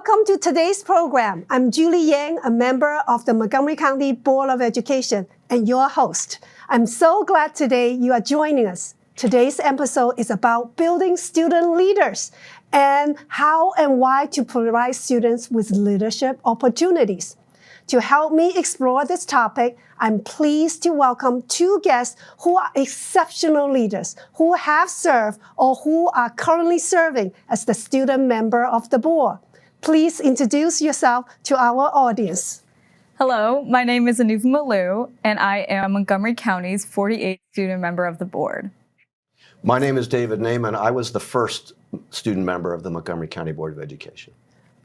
Welcome to today's program. I'm Julie Yang, a member of the Montgomery County Board of Education and your host. I'm so glad today you are joining us. Today's episode is about building student leaders and how and why to provide students with leadership opportunities. To help me explore this topic, I'm pleased to welcome two guests who are exceptional leaders, who have served or who are currently serving as the student member of the board. Please introduce yourself to our audience. Hello, my name is Anuva Maloo, and I am Montgomery County's 48th student member of the board. My name is David Naimon. I was the first student member of the Montgomery County Board of Education.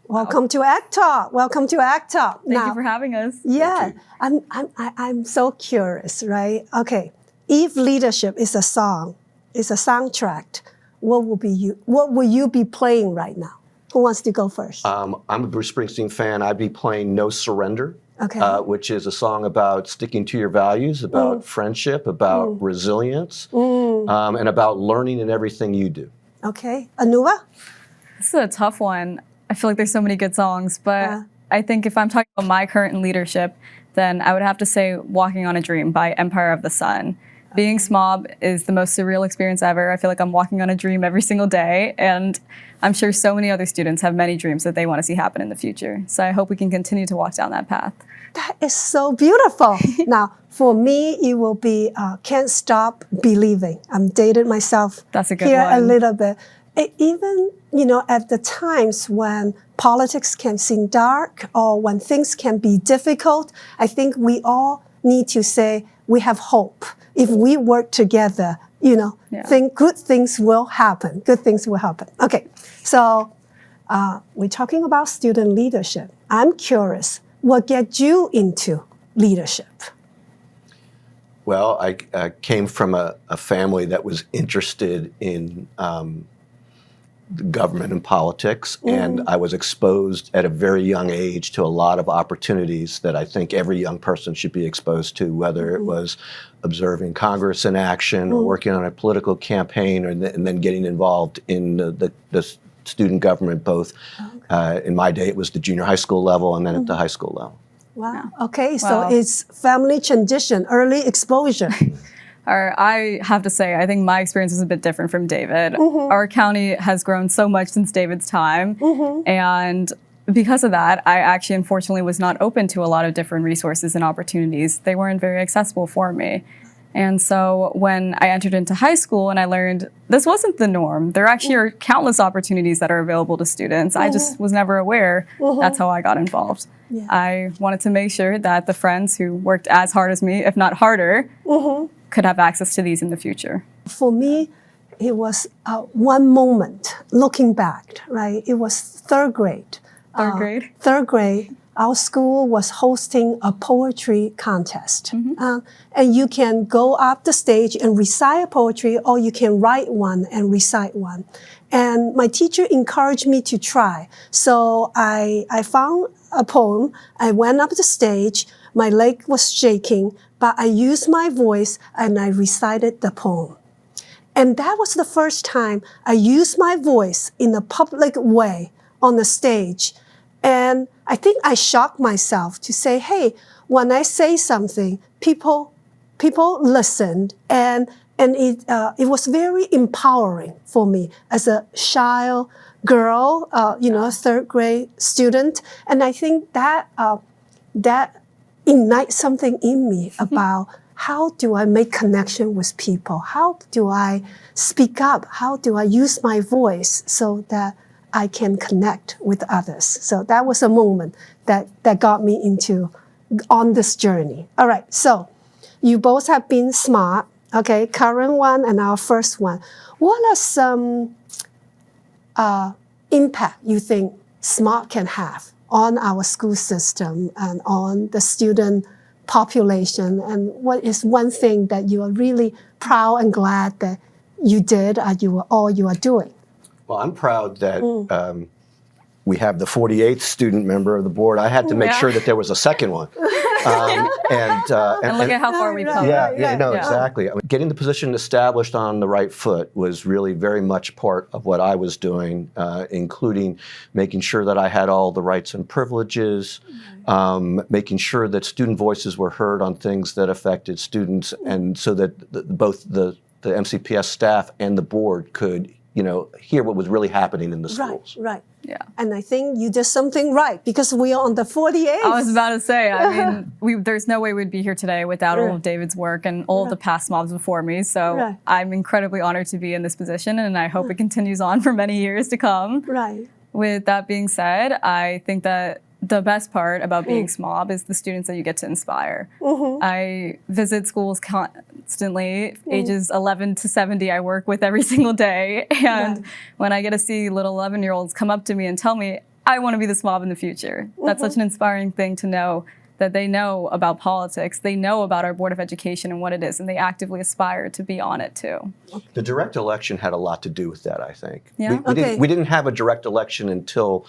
Welcome to EdTalk. Welcome to EdTalk. Thank you for having us. Yeah, I'm so curious, right? Okay, if leadership is a song, is a soundtrack, what will you be playing right now? Who wants to go first? I'm a Bruce Springsteen fan. I'd be playing No Surrender, which is a song about sticking to your values, about friendship, about resilience, and about learning in everything you do. Okay. Anuva? This is a tough one. I feel like there's so many good songs, but I think if I'm talking about my current leadership, then I would have to say Walking on a Dream by Empire of the Sun. Being SMOB is the most surreal experience ever. I feel like I'm walking on a dream every single day, and I'm sure so many other students have many dreams that they want to see happen in the future. So I hope we can continue to walk down that path. That is so beautiful. Now, for me, it will be Can't Stop Believing. I'm dated myself That's a good here one. a little bit. Even, at the times when politics can seem dark or when things can be difficult, I think we all need to say we have hope. If we work together, good things will happen. Good things will happen. Okay, so we're talking about student leadership. I'm curious, what gets you into leadership? Well, I came from a family that was interested in government and politics, and I was exposed at a very young age to a lot of opportunities that I think every young person should be exposed to, whether it was observing Congress in action or working on a political campaign and then getting involved in the student government, both in my day it was the junior high school level and then at the high school level. Wow. Okay, so it's family tradition, early exposure. I have to say, I think my experience was a bit different from David. Our county has grown so much since David's time, and because of that, I actually unfortunately was not open to a lot of different resources and opportunities. They weren't very accessible for me. And so when I entered into high school and I learned this wasn't the norm, there actually are countless opportunities that are available to students. I just was never aware. That's how I got involved. Yeah. I wanted to make sure that the friends who worked as hard as me, if not harder, could have access to these in the future. For me, it was one moment looking back, right? It was third grade. Third grade, our school was hosting a poetry contest. And you can go up the stage and recite a poetry, or you can write one and recite one. And my teacher encouraged me to try. So I found a poem, I went up the stage, my leg was shaking, but I used my voice and I recited the poem. And that was the first time I used my voice in a public way on the stage. And I think I shocked myself to say, hey, when I say something, people listened, and it was very empowering for me as a shy girl, third grade student. And I think that ignites something in me about how do I make connection with people? How do I speak up? How do I use my voice so that I can connect with others? So that was a moment that got me on this journey. All right, so you both have been smart, okay, current one and our first one. What are some impact you think SMOB can have on our school system and on the student population? And what is one thing that you are really proud and glad that you did or you are doing? Well, I'm proud that we have the 48th student member of the board. I had to make sure that there was a second one. And look at how far we've come. Exactly. I mean, getting the position established on the right foot was really very much part of what I was doing, including making sure that I had all the rights and privileges, making sure that student voices were heard on things that affected students, and so that both the MCPS staff and the board could, hear what was really happening in the schools. Right. Yeah. And I think you did something right because we are on the 48th. I was about to say, I mean, there's no way we'd be here today without all of David's work and all of the past SMOBs before me. So I'm incredibly honored to be in this position, and I hope it continues on for many years to come. Right. With that being said, I think that the best part about being SMOB is the students that you get to inspire. I visit schools constantly, ages 11 to 70 I work with every single day. And when I get to see little 11-year-olds come up to me and tell me, I want to be the SMOB in the future. That's such an inspiring thing to know, that they know about politics, they know about our Board of Education and what it is, and they actively aspire to be on it too. The direct election had a lot to do with that, I think. Yeah? We didn't have a direct election until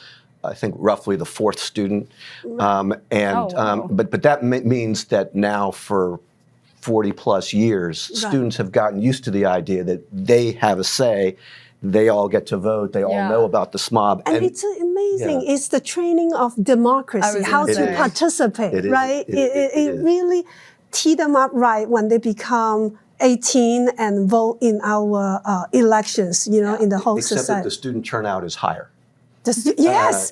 I think roughly the fourth student, but that means that now for 40 plus years, students have gotten used to the idea that they have a say, they all get to vote, they all know about the SMOB. And it's amazing. It's the training of democracy, how to participate, right? It really tee them up right when they become 18 and vote in our elections, in the whole society. Except that the student turnout is higher. Yes,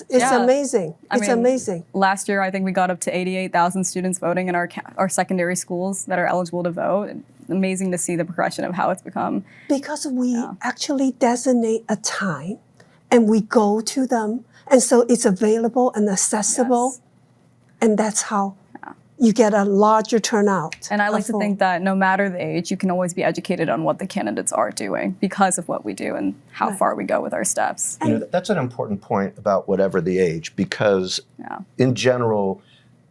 it's amazing. It's amazing. Last year, I think we got up to 88,000 students voting in our secondary schools that are eligible to vote. Amazing to see the progression of how it's become. Because we actually designate a time and we go to them. And so it's available and accessible. And that's how you get a larger turnout. And I like to think that no matter the age, you can always be educated on what the candidates are doing because of what we do and how far we go with our steps. That's an important point about whatever the age, because in general,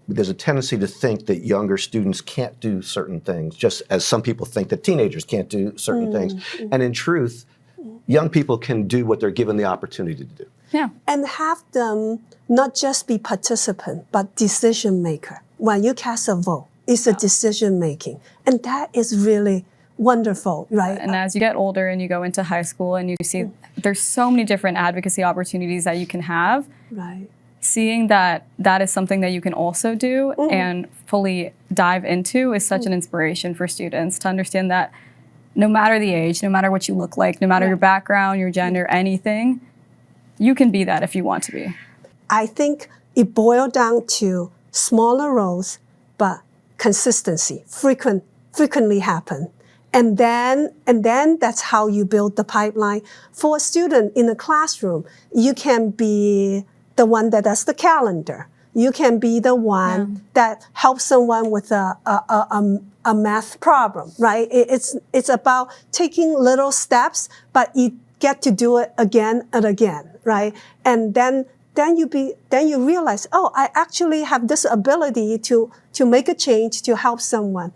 there's a tendency to think that younger students can't do certain things, just as some people think that teenagers can't do certain things. And in truth, young people can do what they're given the opportunity to do. Yeah. And have them not just be participant, but decision maker. When you cast a vote, it's a decision making. And that is really wonderful, right? And as you get older and you go into high school and you see there's so many different advocacy opportunities that you can have. Right. Seeing that that is something that you can also do and fully dive into is such an inspiration for students to understand that no matter the age, no matter what you look like, no matter your background, your gender, anything, you can be that if you want to be. I think it boiled down to smaller roles, but consistency, frequently happen. And then that's how you build the pipeline. For a student in a classroom, you can be the one that does the calendar. You can be the one that helps someone with a math problem, right? It's about taking little steps, but you get to do it again and again, right? And then you realize, oh, I actually have this ability to make a change, to help someone.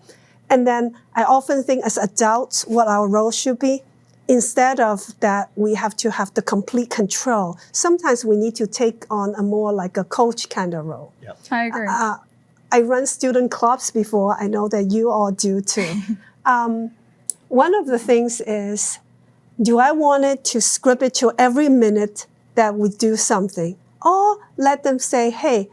And then I often think as adults what our role should be. Instead of that, we have to have the complete control. Sometimes we need to take on a more like a coach kind of role. Yep. I agree. I run student clubs before. I know that you all do too. One of the things is, do I want it to script it to every minute that we do something? Or let them say, hey,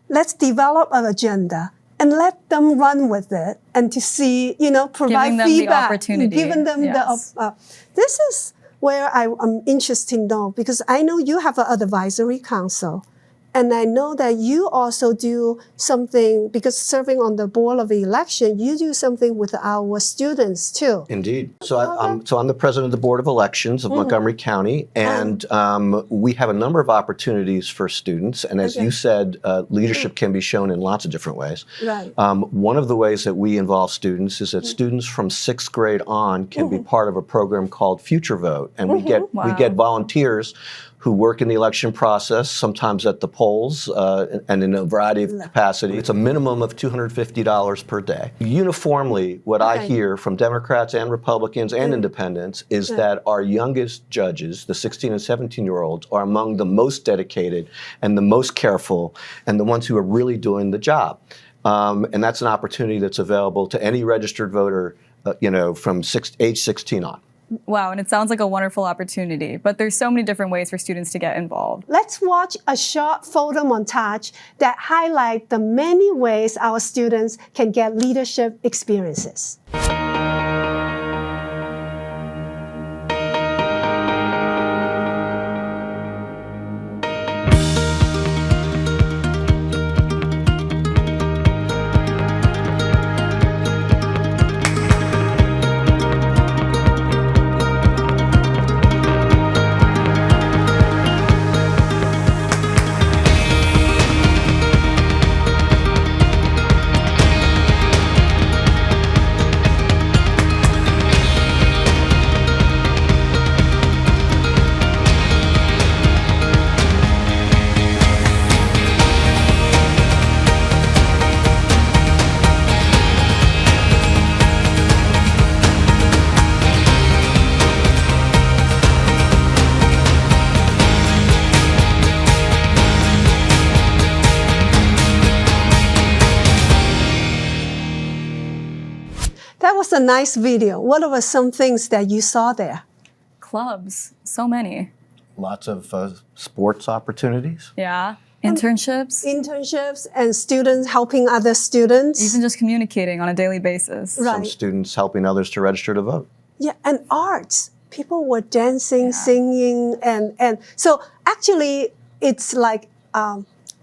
let's develop an agenda and let them run with it and to see, provide giving them feedback. The opportunity. Giving them this is where I'm interested though, because I know you have an advisory council. And I know that you also do something, because serving on the board of election, you do something with our students too. Indeed. So I'm the president of the Board of Elections of Montgomery County, and we have a number of opportunities for students. And as you said, leadership can be shown in lots of different ways. Right. One of the ways that we involve students is that students from 6th grade on can be part of a program called Future Vote, and we get volunteers who work in the election process, sometimes at the polls and in a variety of capacities. It's a minimum of $250 per day. Uniformly, what I hear from Democrats and Republicans and independents is that our youngest judges, the 16 and 17-year-olds, are among the most dedicated and the most careful and the ones who are really doing the job. And that's an opportunity that's available to any registered voter, from age 16 on. Wow, and it sounds like a wonderful opportunity, but there's so many different ways for students to get involved. Let's watch a short photo montage that highlight the many ways our students can get leadership experiences. That was a nice video. What were some things that you saw there? Clubs, so many. Lots of sports opportunities. Yeah. Internships. Internships and students helping other students. Even just communicating on a daily basis. Right. Some students helping others to register to vote. Yeah, and arts. People were dancing, singing, and so actually it's like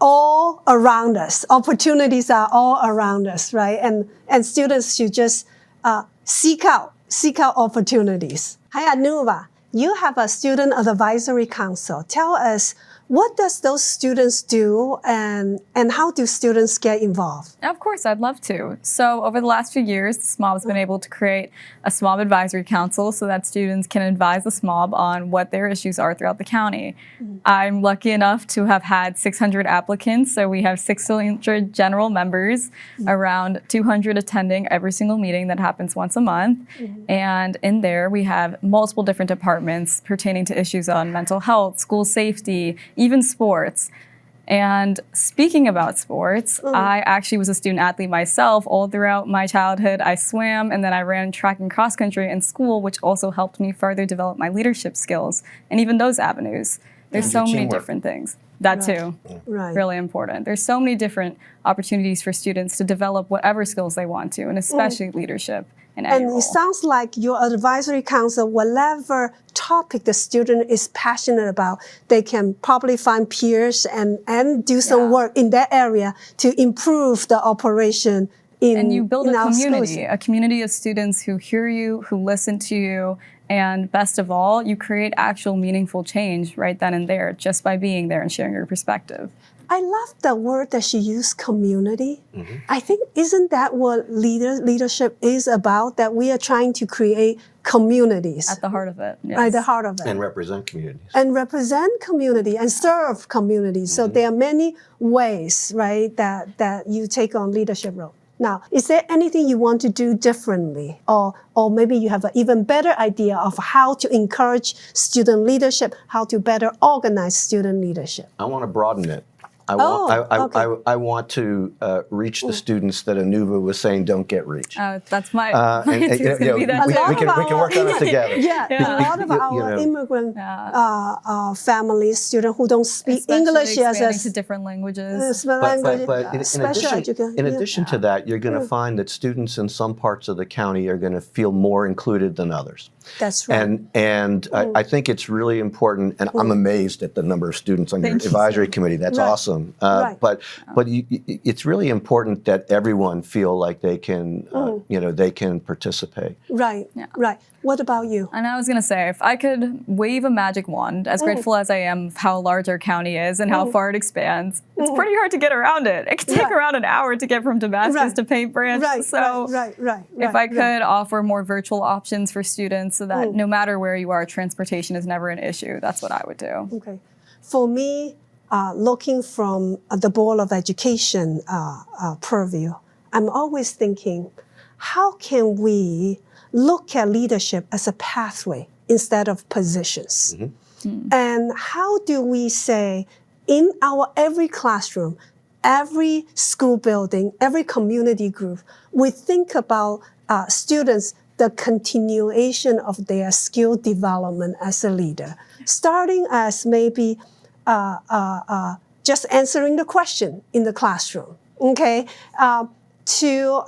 all around us. Opportunities are all around us, right? And students should just seek out opportunities. Hi, Anuva. You have a student advisory council. Tell us, what does those students do and how do students get involved? Of course, I'd love to. So over the last few years, the SMOB has been able to create a SMOB advisory council so that students can advise the SMOB on what their issues are throughout the county. I'm lucky enough to have had 600 applicants, so we have 600 general members, around 200 attending every single meeting that happens once a month. And in there, we have multiple different departments pertaining to issues on mental health, school safety, even sports. And speaking about sports, I actually was a student athlete myself all throughout my childhood. I swam and then I ran track and cross country in school, which also helped me further develop my leadership skills and even those avenues. There's so many different things. That too, really important. There's so many different opportunities for students to develop whatever skills they want to, and especially leadership in any role. It sounds like your advisory council, whatever topic the student is passionate about, they can probably find peers and do some work in that area to improve the operation and you build a community of students who hear you, who listen to you, and best of all, you create actual meaningful change right then and there just by being there and sharing your perspective. I love the word that she used, community. I think, isn't that what leadership is about? That we are trying to create communities. At the heart of it. Yes. At the heart of it. And represent communities. And represent community and serve communities. So there are many ways, right, that you take on leadership role. Now, is there anything you want to do differently? Or maybe you have an even better idea of how to encourage student leadership, how to better organize student leadership? I want to broaden it. I want to reach the students that Anuva was saying don't get reached. That's my we can work on it together. A lot of our immigrant families, students who don't speak English as to different languages. But in addition to that, you're going to find that students in some parts of the county are going to feel more included than others. That's right. And I think it's really important, and I'm amazed at the number of students on your advisory committee. That's awesome. curriculum. Right. But it's really important that everyone feel like they can, they can participate. Right, right. What about you? And I was going to say, if I could wave a magic wand, as grateful as I am of how large our county is and how far it expands, it's pretty hard to get around it. It could take around an hour to get from Damascus to Paint Branch. If I could offer more virtual options for students so that no matter where you are, transportation is never an issue, that's what I would do. Okay. For me, looking from the Board of Education purview, I'm always thinking, how can we look at leadership as a pathway instead of positions? And how do we say, in our every classroom, every school building, every community group, we think about students, the continuation of their skill development as a leader, starting as maybe just answering the question in the classroom, okay? To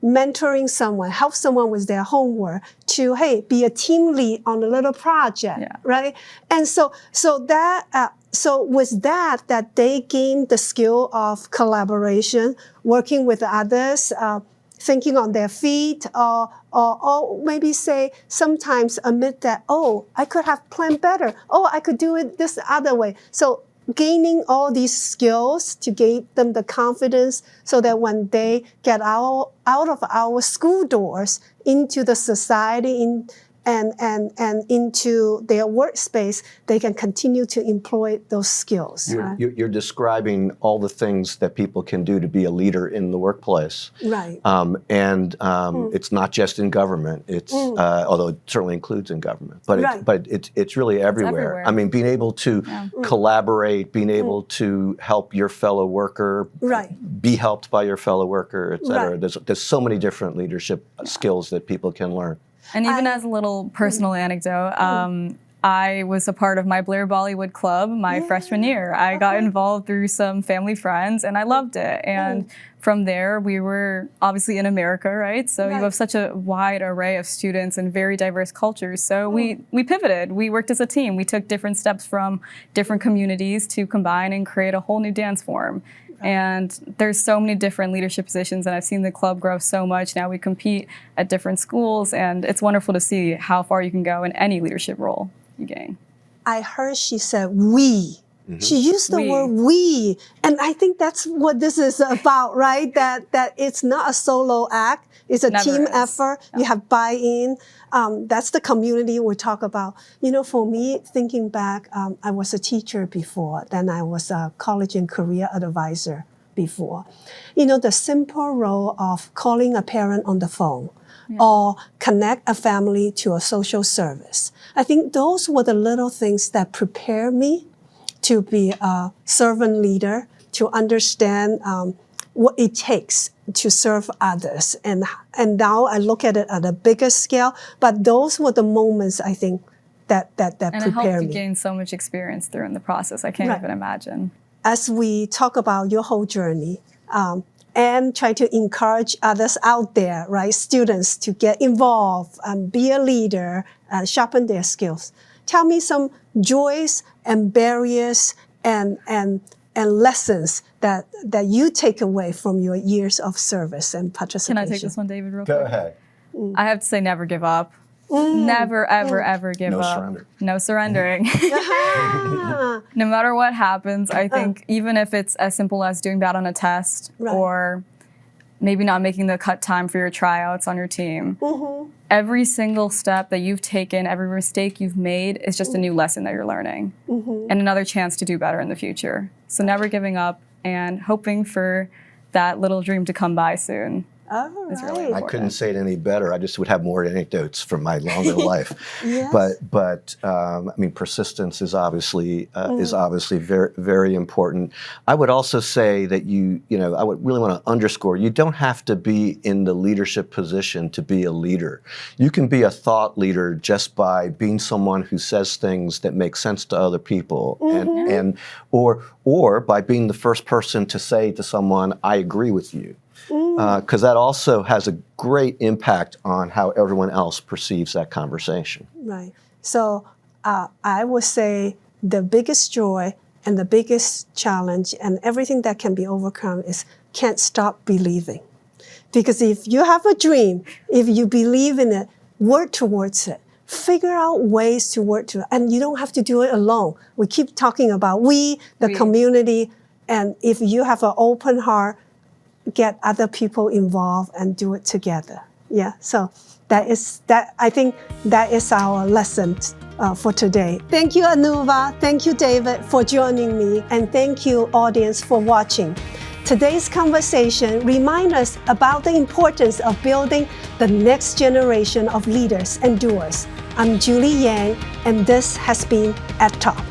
mentoring someone, help someone with their homework, to, hey, be a team lead on a little project, right? And so with that they gain the skill of collaboration, working with others, thinking on their feet, or maybe say sometimes admit that, oh, I could have planned better. Oh, I could do it this other way. So gaining all these skills to give them the confidence so that when they get out of our school doors into the society, and into their workspace, they can continue to employ those skills. You're describing all the things that people can do to be a leader in the workplace. Right. It's not just in government. It's although it certainly includes in government, but it's really everywhere. I mean, being able to collaborate, being able to help your fellow worker, be helped by your fellow worker, et cetera. There's so many different leadership skills that people can learn. And even as a little personal anecdote, I was a part of my Blair Bollywood Club my freshman year. I got involved through some family friends, and I loved it. And from there, we were obviously in America, right? So you have such a wide array of students and very diverse cultures. So we pivoted. We worked as a team. We took different steps from different communities to combine and create a whole new dance form. And there's so many different leadership positions, and I've seen the club grow so much. Now we compete at different schools, and it's wonderful to see how far you can go in any leadership role you gain. I heard she said we. She used the word we, and I think that's what this is about, right? That it's not a solo act. It's a team effort. You have buy-in. That's the community we talk about. You know, for me, thinking back, I was a teacher before. Then I was a college and career advisor before. You know, the simple role of calling a parent on the phone or connect a family to a social service. I think those were the little things that prepare me to be a servant leader, to understand what it takes to serve others. And now I look at it at a bigger scale, but those were the moments I think that prepare me. And it helped you gain so much experience through in the process. I can't even imagine. As we talk about your whole journey, and try to encourage others out there, right, students to get involved, be a leader, sharpen their skills. Tell me some joys and barriers and lessons that you take away from your years of service and participation. Can I take this one, David, real quick? Go ahead. I have to say never give up. Never, ever, ever give up. Surrender. No surrendering. No matter what happens, I think even if it's as simple as doing bad on a test or maybe not making the cut time for your tryouts on your team, every single step that you've taken, every mistake you've made is just a new lesson that you're learning and another chance to do better in the future. So never giving up and hoping for that little dream to come by soon. Is really important. I couldn't say it any better. I just would have more anecdotes from my longer life. But I mean, persistence is obviously very, very important. I would also say that I would really want to underscore, you don't have to be in the leadership position to be a leader. You can be a thought leader just by being someone who says things that make sense to other people, or by being the first person to say to someone, "I agree with you." Because that also has a great impact on how everyone else perceives that conversation. Right. So I would say the biggest joy And the biggest challenge and everything that can be overcome is can't stop believing. Because if you have a dream, if you believe in it, work towards it. Figure out ways to work to it. And you don't have to do it alone. We keep talking about we, the community, and if you have an open heart, get other people involved and do it together. Yeah, so I think that is our lesson for today. Thank you, Anuva. Thank you, David, for joining me. And thank you, audience, for watching. Today's conversation reminds us about the importance of building the next generation of leaders and doers. I'm Julie Yang, and this has been EdTalk.